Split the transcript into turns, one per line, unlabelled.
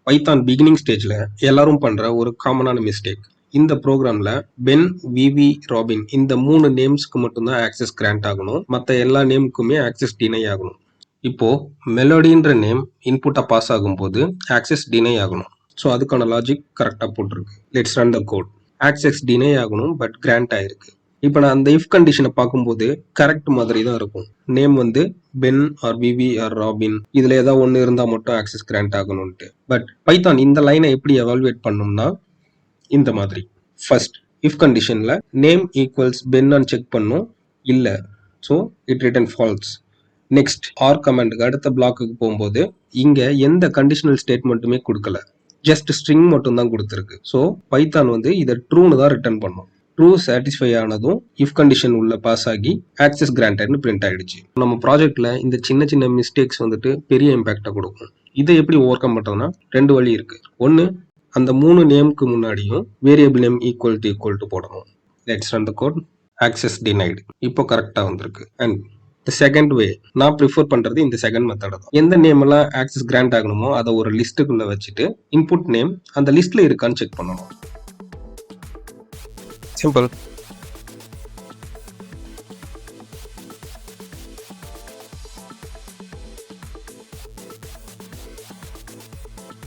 Python beginning ஸ்டேஜ்ல எல்லாரும் பண்ற ஒரு காமனான மிஸ்டேக். இந்த ப்ரோக்ராம்ல பென், விவி, ராபின் இந்த 3 நேம்ஸ்க்கு மட்டும்தான் ஆக்சஸ் கிராண்ட் ஆகணும். மற்ற எல்லா நேமுக்குமே ஆக்சஸ் டினை ஆகணும். இப்போ மெலோடின்ற நேம் இன்புட்டா பாஸ் ஆகும்போது ஆக்சஸ் டினை ஆகணும். ஸோ அதுக்கான லாஜிக் கரெக்டாக போட்டிருக்கு. Let's run the code. Access denied ஆகணும், பட் கிராண்ட் ஆயிருக்கு. இப்போ நான் அந்த இஃப் கண்டிஷனை பார்க்கும்போது கரெக்ட் மாதிரி தான் இருக்கும். நேம் வந்து Ben or Vivi or Robin, இதுல ஏதாவது ஒன்று இருந்தால் மட்டும் ஆக்சஸ் கிராண்ட் ஆகணும்ட்டு. பட் பைத்தான் இந்த லைனை எப்படி எவால்வேட் பண்ணணும்னா இந்த மாதிரி. ஃபர்ஸ்ட் இஃப் கண்டிஷன்ல நேம் ஈக்குவல்ஸ் பென்னு செக் பண்ணும், இல்லை so it return false. Next or கமாண்டுக்கு அடுத்த பிளாக்குக்கு போகும்போது இங்க எந்த கண்டிஷனல் ஸ்டேட்மெண்ட்டுமே கொடுக்கல, ஜஸ்ட் ஸ்ட்ரிங் மட்டும் தான் கொடுத்துருக்கு. ஸோ பைத்தான் வந்து இதை ட்ரூன்னு தான் ரிட்டர்ன் பண்ணும். ட்ரூ சாட்டிஸ்ஃபை ஆனதும் இஃப் கண்டிஷன் உள்ள பாஸ் ஆகி ஆக்சஸ் கிராண்டட்னு பிரிண்ட் ஆயிடுச்சு. நம்ம ப்ராஜெக்ட்ல இந்த சின்ன சின்ன மிஸ்டேக்ஸ் வந்துட்டு பெரிய இம்பாக்டை கொடுக்கும். இதை எப்படி ஓவர் கம் பண்றதுன்னா 2 வழி இருக்கு. ஒன்னு, அந்த 3 நேமுக்கு முன்னாடியும் வேரியபிள் நேம் ஈக்குவல் டு போடணும். Let's run the code. Access denied இப்போ கரெக்டா வந்திருக்கு. அண்ட் த செகண்ட் வே, நான் ப்ரிஃபர் பண்றது இந்த செகண்ட் மெத்தட் தான். எந்த நேம் எல்லாம் ஆக்சஸ் கிராண்ட் ஆகணுமோ அதை ஒரு லிஸ்ட்டுக்குள்ள வச்சுட்டு இன்புட் நேம் அந்த லிஸ்ட்ல இருக்கான்னு செக் பண்ணணும்.
Simple.